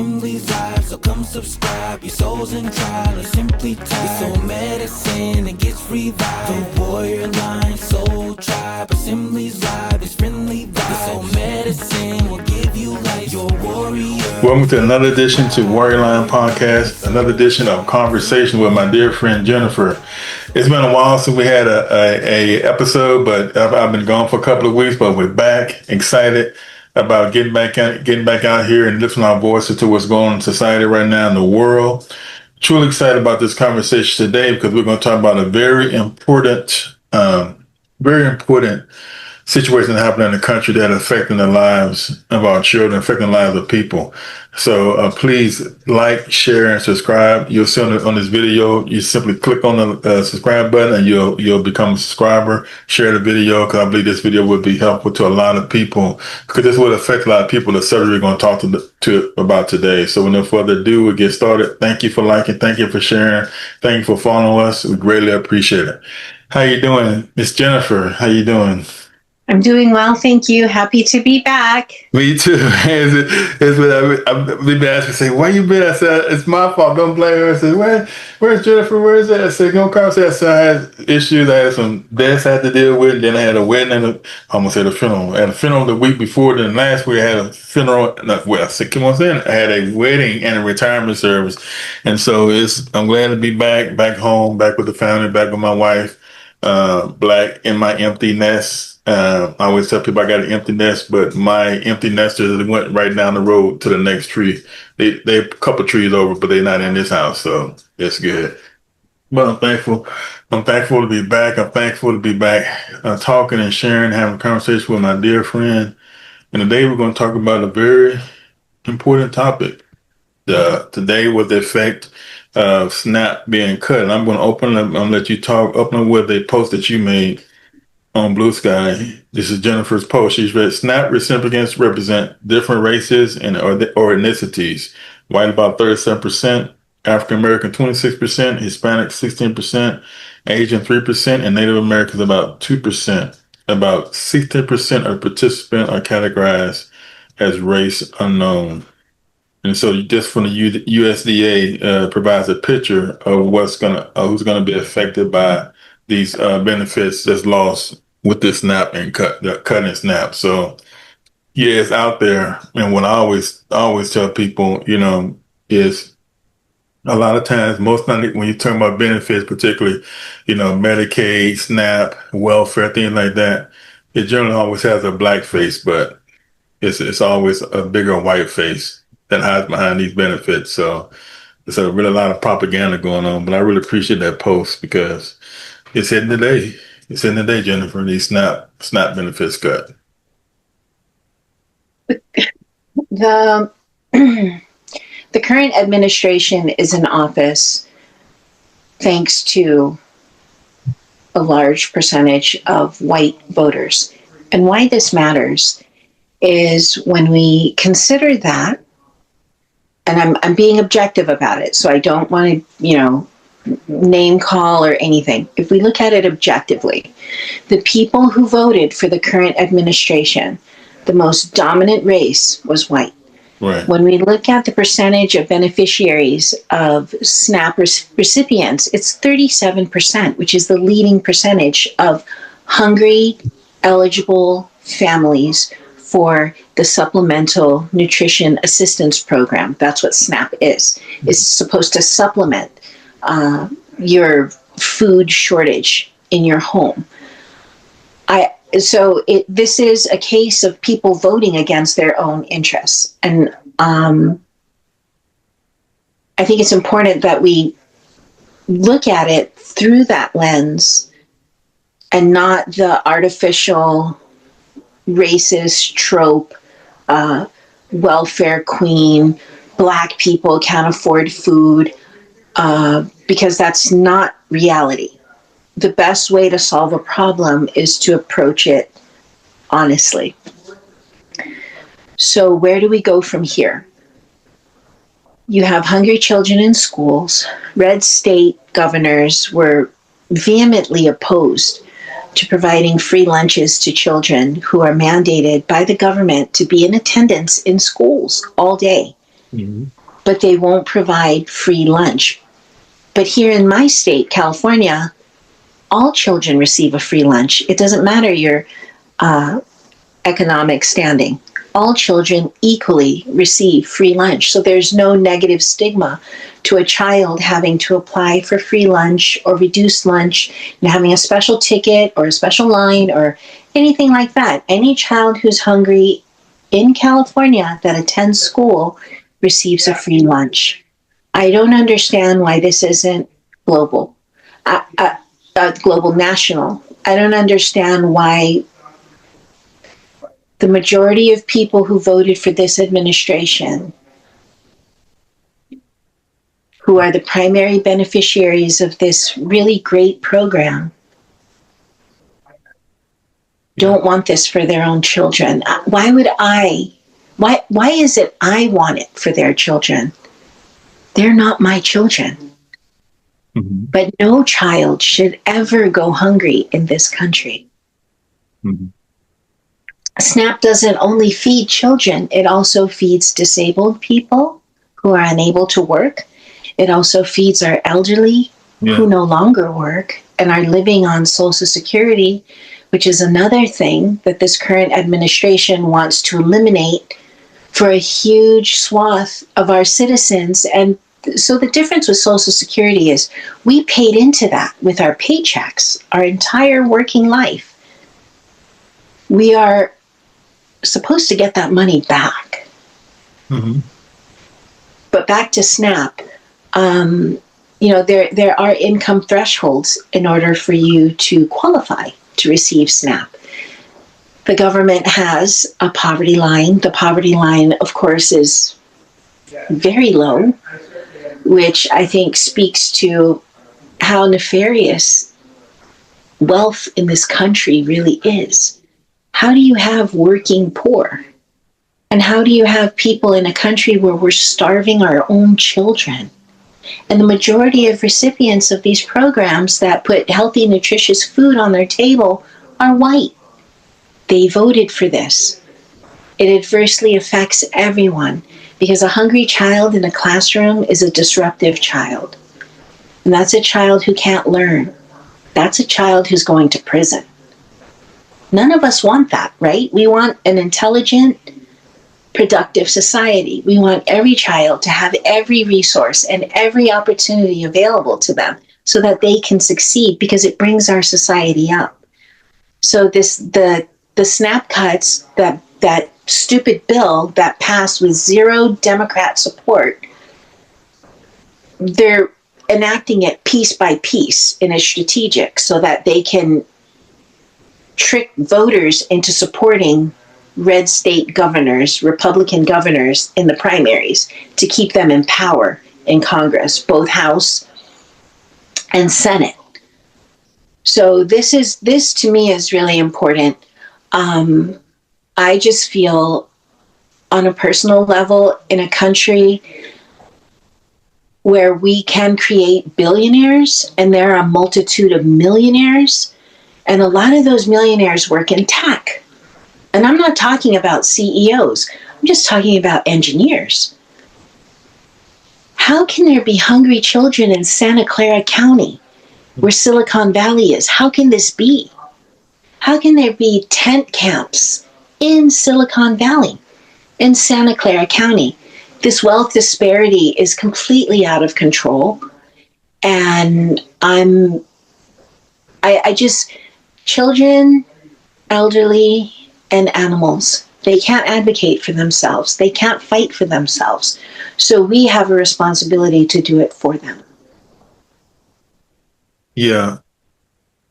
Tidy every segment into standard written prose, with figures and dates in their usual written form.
Assembly's live, so come subscribe. Your soul's in trial or simply tired. It's soul medicine, it gets revived. The warrior line, soul tribe. Assembly's live, it's friendly vibes. The soul medicine will give you life. Your warrior. Welcome to another edition to Warrior Line Podcast, another edition of Conversation with my dear friend Jennifer. It's been a while since we had a episode, but I've been gone for a couple of weeks, but we're back, excited about getting back out here and lifting our voices to what's going on in society right now in the world. Truly excited about this conversation today because we're going to talk about a very important situation happening in the country that are affecting the lives of our children, affecting the lives of people. So please like, share, and subscribe. You'll see on this video, you simply click on the subscribe button and you'll become a subscriber. Share the video because I believe this video would be helpful to a lot of people because this would affect a lot of people, the subject we're going to talk to about today. So with no further ado, we'll get started. Thank you for liking. Thank you for sharing. Thank you for following us. We greatly appreciate it. How you doing, Miss Jennifer? How you doing? I'm doing well, thank you. Happy to be back. Me too. It's what I've been asking, say, where you been? I said, it's my fault. Don't blame her. I said, where's Jennifer? Where is that? I said, don't come. I said, I had issues. I had some deaths I had to deal with. Then I had a wedding and I almost had a funeral. I had a funeral the week before. Then last week I had a funeral. I had a wedding and a retirement service. And so I'm glad to be back home, back with the family, back with my wife, black in my empty nest. I always tell people I got an empty nest, but my empty nesters went right down the road to the next tree. They're a couple trees over, but they're not in this house, so it's good. But I'm thankful. I'm thankful to be back. I'm thankful to be back talking and sharing, having a conversation with my dear friend. And today we're going to talk about a very important topic. Today was the effect of SNAP being cut. And I'm going to open up and let you open up with a post that you made on Blue Sky. This is Jennifer's post. She's read, SNAP recipients represent different races and or ethnicities. White about 37%, African American 26%, Hispanic 16%, Asian 3%, and Native Americans about 2%. About 16% of participants are categorized as race unknown. And so just from the USDA provides a picture of who's gonna be affected by these benefits that's lost with this SNAP and cutting SNAP. So yeah, it's out there. And what I always tell people, is a lot of times, most times when you talk about benefits, particularly, Medicaid, SNAP, welfare, things like that, it generally always has a black face, but it's always a bigger white face that hides behind these benefits. So there's a lot of propaganda going on, but I really appreciate that post because it's hitting the day. It's hitting the day, Jennifer. These SNAP benefits cut. The current administration is in office thanks to a large percentage of white voters. And why this matters is when we consider that, and I'm being objective about it, so I don't want to, name call or anything. If we look at it objectively, the people who voted for the current administration, the most dominant race was white. Right. When we look at the percentage of beneficiaries of SNAP recipients, it's 37%, which is the leading percentage of hungry, eligible families for the Supplemental Nutrition Assistance Program. That's what SNAP is. It's supposed to supplement your food shortage in your home. This is a case of people voting against their own interests. And I think it's important that we look at it through that lens and not the artificial racist trope, welfare queen, black people can't afford food, because that's not reality. The best way to solve a problem is to approach it honestly. So where do we go from here? You have hungry children in schools. Red state governors were vehemently opposed to providing free lunches to children who are mandated by the government to be in attendance in schools all day. but they won't provide free lunch. But here in my state, California, all children receive a free lunch. It doesn't matter your economic standing. All children equally receive free lunch. So there's no negative stigma to a child having to apply for free lunch or reduced lunch and having a special ticket or a special line or anything like that. Any child who's hungry in California that attends school receives a free lunch. I don't understand why this isn't global, global national. I don't understand why the majority of people who voted for this administration, who are the primary beneficiaries of this really great program, don't want this for their own children. Why is it I want it for their children? They're not my children. Mm-hmm. But no child should ever go hungry in this country. Mm-hmm. SNAP doesn't only feed children, it also feeds disabled people who are unable to work. It also feeds our elderly who no longer work and are living on Social Security, which is another thing that this current administration wants to eliminate for a huge swath of our citizens. And so the difference with Social Security is we paid into that with our paychecks our entire working life. We are supposed to get that money back. Mm-hmm. But back to SNAP, there are income thresholds in order for you to qualify to receive SNAP. The government has a poverty line. The poverty line, of course, is very low, which I think speaks to how nefarious wealth in this country really is. How do you have working poor? And how do you have people in a country where we're starving our own children? And the majority of recipients of these programs that put healthy, nutritious food on their table are white. They voted for this. It adversely affects everyone because a hungry child in a classroom is a disruptive child. And that's a child who can't learn. That's a child who's going to prison. None of us want that, right? We want an intelligent, productive society. We want every child to have every resource and every opportunity available to them so that they can succeed because it brings our society up. So the SNAP cuts, that stupid bill that passed with zero Democrat support, they're enacting it piece by piece in a strategic so that they can trick voters into supporting red state governors, Republican governors in the primaries to keep them in power in Congress, both House and Senate. So this to me is really important. I just feel on a personal level in a country where we can create billionaires and there are a multitude of millionaires, and a lot of those millionaires work in tech. And I'm not talking about CEOs. I'm just talking about engineers. How can there be hungry children in Santa Clara County, where Silicon Valley is? How can this be? How can there be tent camps in Silicon Valley, in Santa Clara County? This wealth disparity is completely out of control. And children, elderly, and animals, they can't advocate for themselves. They can't fight for themselves. So we have a responsibility to do it for them. Yeah.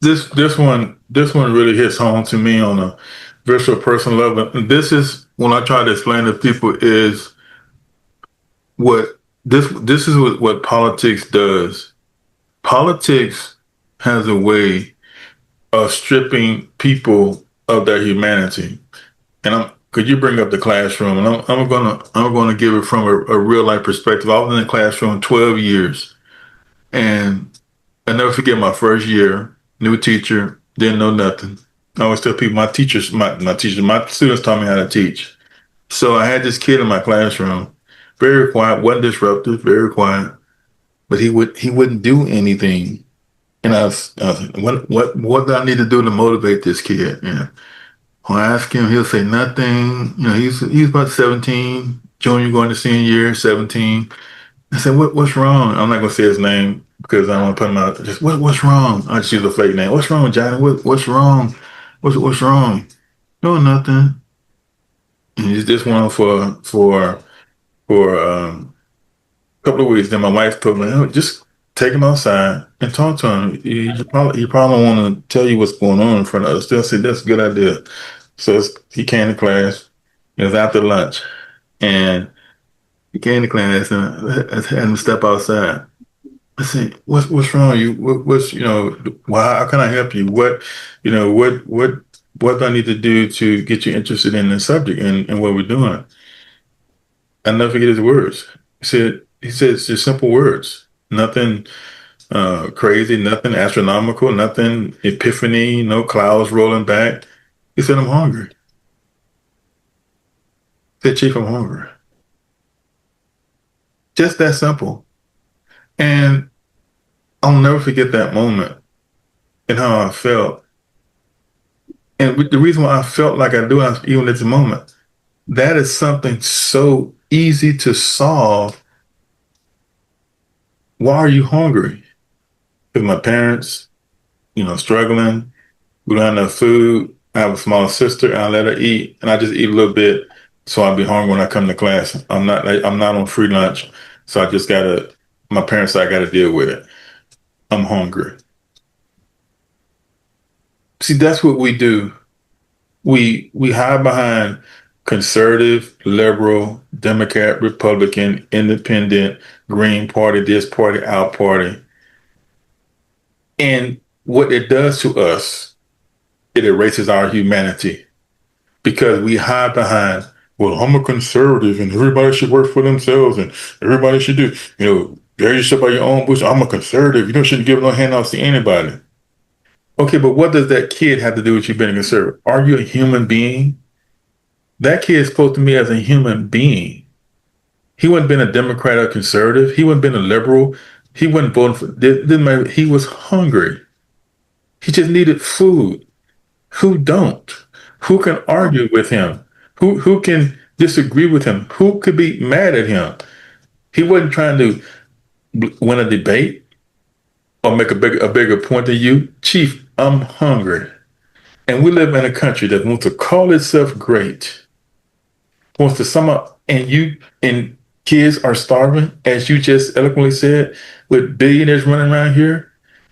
This one really hits home to me on a visceral personal level. And this is when I try to explain to people is what politics does. Politics has a way of stripping people of their humanity. And could you bring up the classroom? And I'm gonna give it from a real life perspective. I was in the classroom 12 years, and I never forget my first year. New teacher, didn't know nothing. I always tell people my students taught me how to teach. So I had this kid in my classroom very quiet, wasn't disruptive, very quiet, but he wouldn't do anything. And I was what do I need to do to motivate this kid? Yeah. When I ask him, he'll say nothing. You know, he's about 17, junior going to senior year, 17. I said, what's wrong? I'm not gonna say his name because I don't want to put him out. Just what's wrong? I just use a fake name. What's wrong, Johnny? What's wrong? What's wrong? No, nothing. And he's just one for a couple of weeks. Then my wife told me, oh, just take him outside and talk to him. He probably want to tell you what's going on in front of us. Still said that's a good idea. So he came to class. It was after lunch, and he came to class, and I had him step outside. I said, "What's wrong? What's why? How can I help you? What do I need to do to get you interested in the subject and what we're doing?" I never forget his words. He said it's just simple words, nothing crazy, nothing astronomical, nothing epiphany, no clouds rolling back. He said, "I'm hungry." He said, "Chief, I'm hungry." Just that simple. And I'll never forget that moment and how I felt. And the reason why I felt like I do, even at the moment, that is something so easy to solve. Why are you hungry? Because my parents, struggling. We don't have enough food. I have a small sister, and I let her eat, and I just eat a little bit, so I'll be hungry when I come to class. I'm not on free lunch, so I just gotta. My parents say I gotta deal with it. I'm hungry. See, that's what we do. We hide behind conservative, liberal, Democrat, Republican, independent, Green Party, this party, our party. And what it does to us, it erases our humanity because we hide behind, well, I'm a conservative and everybody should work for themselves and everybody should do, bury yourself by your own bush. I'm a conservative. You shouldn't give no handouts to anybody. Okay, but what does that kid have to do with you being a conservative? Are you a human being? That kid is supposed to me as a human being. He wouldn't been a Democrat or conservative. He wouldn't been a liberal. He wasn't voting for. Didn't matter. He was hungry. He just needed food. Who don't? Who can argue with him? Who can disagree with him? Who could be mad at him? He wasn't trying to win a debate or make a bigger point than you. Chief, I'm hungry. And we live in a country that wants to call itself great, wants to sum up, and kids are starving, as you just eloquently said, with billionaires running around here.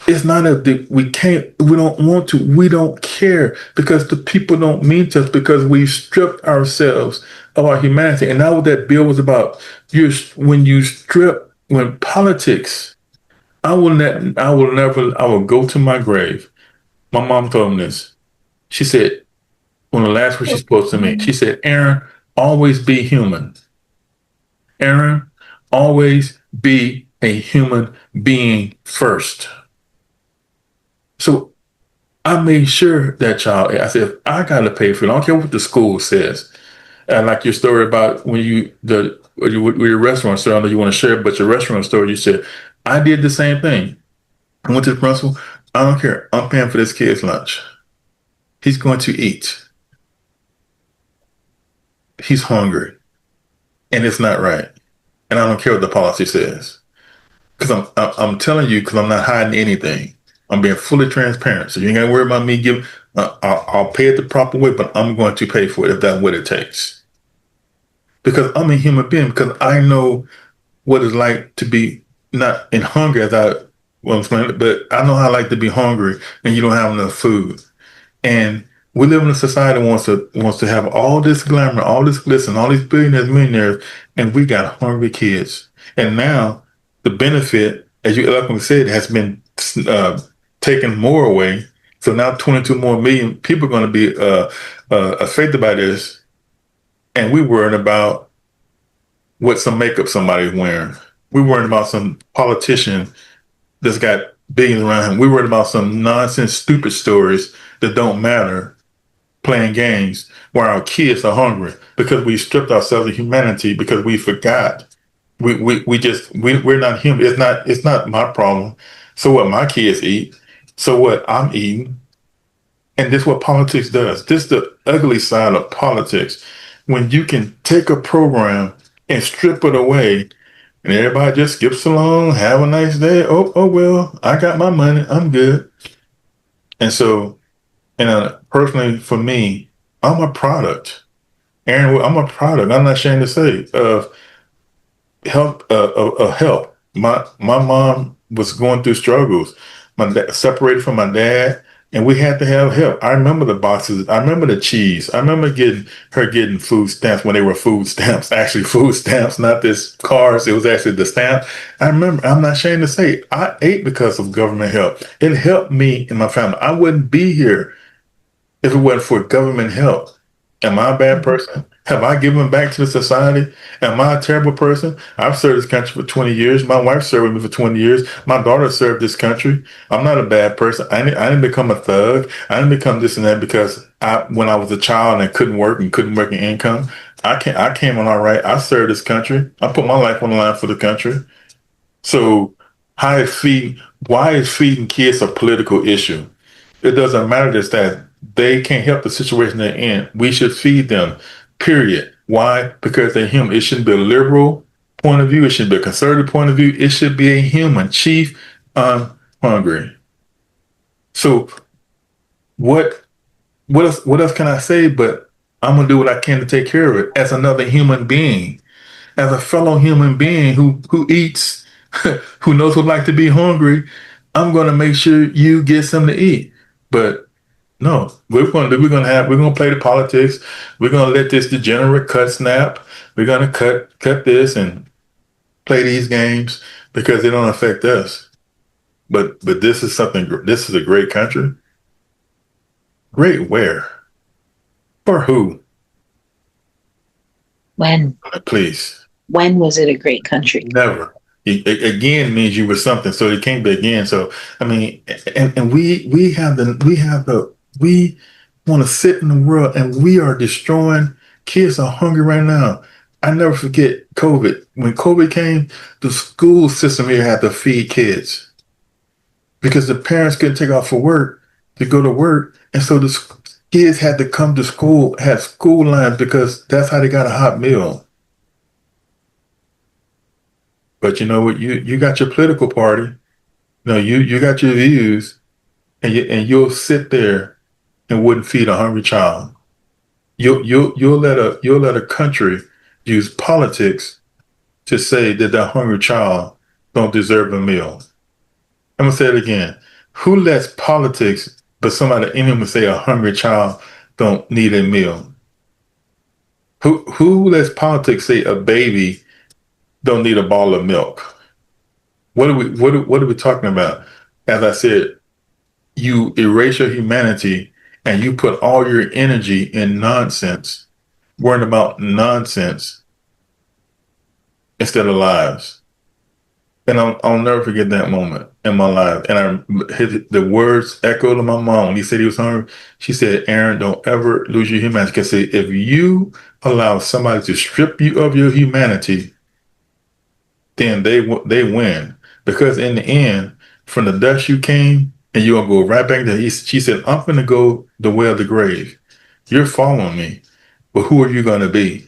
It's not we don't want to, we don't care because the people don't mean to us because we stripped ourselves of our humanity. And now what that bill was about, when politics, I will go to my grave. My mom told me this. She said, one of the last words she spoke to me, she said, Aaron, always be human. Aaron, always be a human being first. So I made sure that child, I said, if I got to pay for it, I don't care what the school says. And like your story about when your restaurant store, I know you want to share, but your restaurant store, you said, I did the same thing. I went to the principal, I don't care. I'm paying for this kid's lunch. He's going to eat. He's hungry. And it's not right. And I don't care what the policy says. Because I'm telling you, because I'm not hiding anything. I'm being fully transparent. So you ain't got to worry about me giving, I'll pay it the proper way, but I'm going to pay for it if that's what it takes. Because I'm a human being, because I know what it's like to be not in hunger as I was explaining, but I know how I like to be hungry and you don't have enough food. And we live in a society that wants to have all this glamour, all this glitz, and all these billionaires, millionaires, and we got hungry kids. And now the benefit, as you eloquently said, has been taken more away. So now 22 more million people are going to be affected by this. And we worried about what some makeup somebody's wearing. We worried about some politician that's got billions around him. We worried about some nonsense, stupid stories that don't matter, playing games, while our kids are hungry because we stripped ourselves of humanity because we forgot we're not human. It's not my problem. So what my kids eat. So what I'm eating. And this is what politics does. This is the ugly side of politics. When you can take a program and strip it away and everybody just skips along, have a nice day. Oh well, I got my money. I'm good. And so, personally for me, I'm a product. Aaron, I'm a product. I'm not ashamed to say of help. My mom was going through struggles. My dad separated from my dad, and we had to have help. I remember the boxes. I remember the cheese. I remember getting food stamps when they were food stamps. Actually, food stamps, not this cars. It was actually the stamp. I remember. I'm not ashamed to say I ate because of government help. It helped me and my family. I wouldn't be here if it wasn't for government help. Am I a bad person? Have I given back to the society? Am I a terrible person? I've served this country for 20 years. My wife served with me for 20 years. My daughter served this country. I'm not a bad person. I didn't become a thug. I didn't become this and that because when I was a child and couldn't work an income. I came on all right. I served this country. I put my life on the line for the country. So why is feeding kids a political issue? It doesn't matter just that they can't help the situation they're in. We should feed them, period. Why? Because they're human. It shouldn't be a liberal point of view. It should be a conservative point of view. It should be a human. Chief, I'm hungry. So what else can I say? But I'm gonna do what I can to take care of it as another human being, as a fellow human being who eats, who knows what it's like to be hungry. I'm gonna make sure you get something to eat. But no, we're gonna play the politics. We're gonna let this degenerate cut snap. We're gonna cut this and play these games because they don't affect us. But this is something. This is a great country. Great where? For who? When? Please. When was it a great country? Never. Again means you were something, so it can't be again. So I mean, and we want to sit in the world, and we are destroying. Kids are hungry right now. I never forget COVID. When COVID came, the school system here had to feed kids because the parents couldn't take off for work to go to work, and so the kids had to come to school, had school lines because that's how they got a hot meal. But you know what? You got your political party. No, you got your views, and you'll sit there and wouldn't feed a hungry child. You'll let a country use politics to say that that hungry child don't deserve a meal. I'm gonna say it again. Who lets politics, but somebody in him would say a hungry child don't need a meal? Who lets politics say a baby don't need a bottle of milk? What are we talking about? As I said, you erase your humanity and you put all your energy in nonsense, worrying about nonsense instead of lives. And I'll never forget that moment in my life. And the words echoed in my mom when he said he was hungry. She said, "Aaron, don't ever lose your humanity." Because if you allow somebody to strip you of your humanity, then they win. Because in the end, from the dust you came, and you're gonna go right back there. She said, "I'm gonna go the way of the grave. You're following me, but who are you gonna be?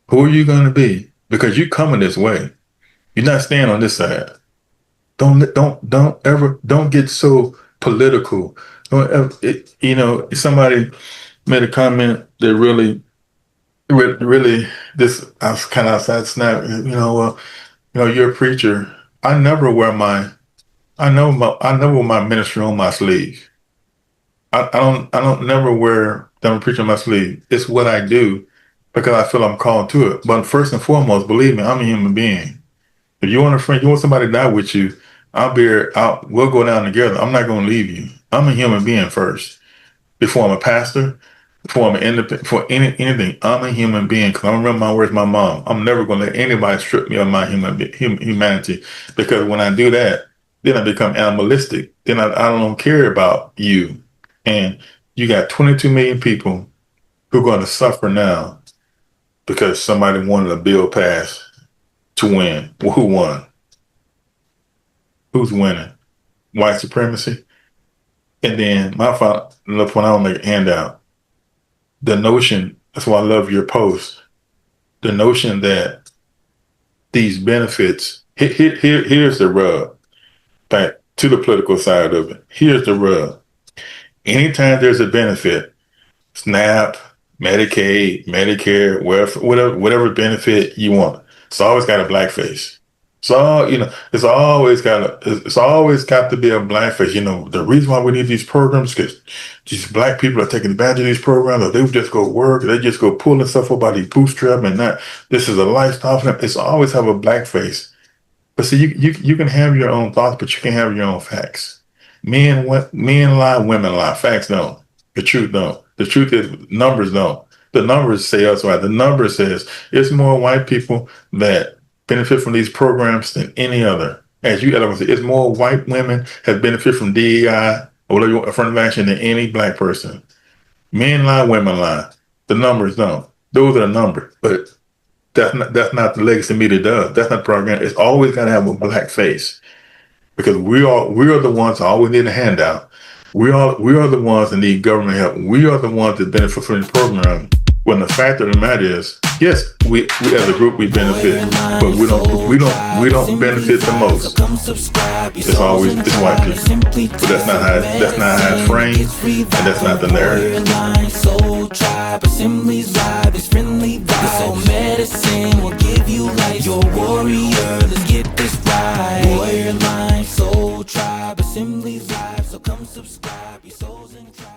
Who are you gonna be? Because you're coming this way. You're not staying on this side. Don't get so political. Don't ever, somebody made a comment that really, this, I was kind of outside snap. You're a preacher. I never wear my ministry on my sleeve. I don't never wear that I'm preaching on my sleeve. It's what I do because I feel I'm called to it. But first and foremost, believe me, I'm a human being. If you want a friend, you want somebody to die with you, we'll go down together. I'm not going to leave you. I'm a human being first. Before I'm a pastor, before I'm an independent, for anything, I'm a human being because I remember my words, my mom. I'm never going to let anybody strip me of my humanity because when I do that, then I become animalistic. Then I don't care about you. And you got 22 million people who are going to suffer now because somebody wanted a bill passed. to win. Well, who won? Who's winning? White supremacy. And then my final, look, when I don't make a handout, the notion, that's why I love your post, the notion that these benefits, here's the rub, back to the political side of it. Here's the rub. Anytime there's a benefit, SNAP, Medicaid, Medicare, whatever benefit you want, it's always got a black face. So, it's always got to be a black face. The reason why we need these programs because these black people are taking advantage of these programs, or they just go work, they just go pulling stuff up by these bootstrap, and that this is a lifestyle for them. It's always have a black face. But see, you can have your own thoughts, but you can't have your own facts. Men lie, women lie. Facts don't. The truth don't. The truth is numbers don't. The numbers say otherwise. The number says it's more white people that benefit from these programs than any other. As you say, it's more white women have benefited from DEI or whatever affirmative action than any black person. Men lie, women lie. The numbers don't. Those are the numbers. But that's not the legacy media does. That's not the program. It's always got to have a black face because we are the ones that always need a handout. We are the ones that need government help. We are the ones that benefit from the program. When the fact of the matter is, yes, we as a group we benefit, but we don't benefit the most. It's white people, but that's not how it's framed, and that's not the narrative. Soul tribe, assemblies vibe, it's friendly vibe. So medicine will give you life. You're a warrior, let's get this right. Warrior line, soul tribe, assemblies vibe. So come subscribe, your souls in tribe.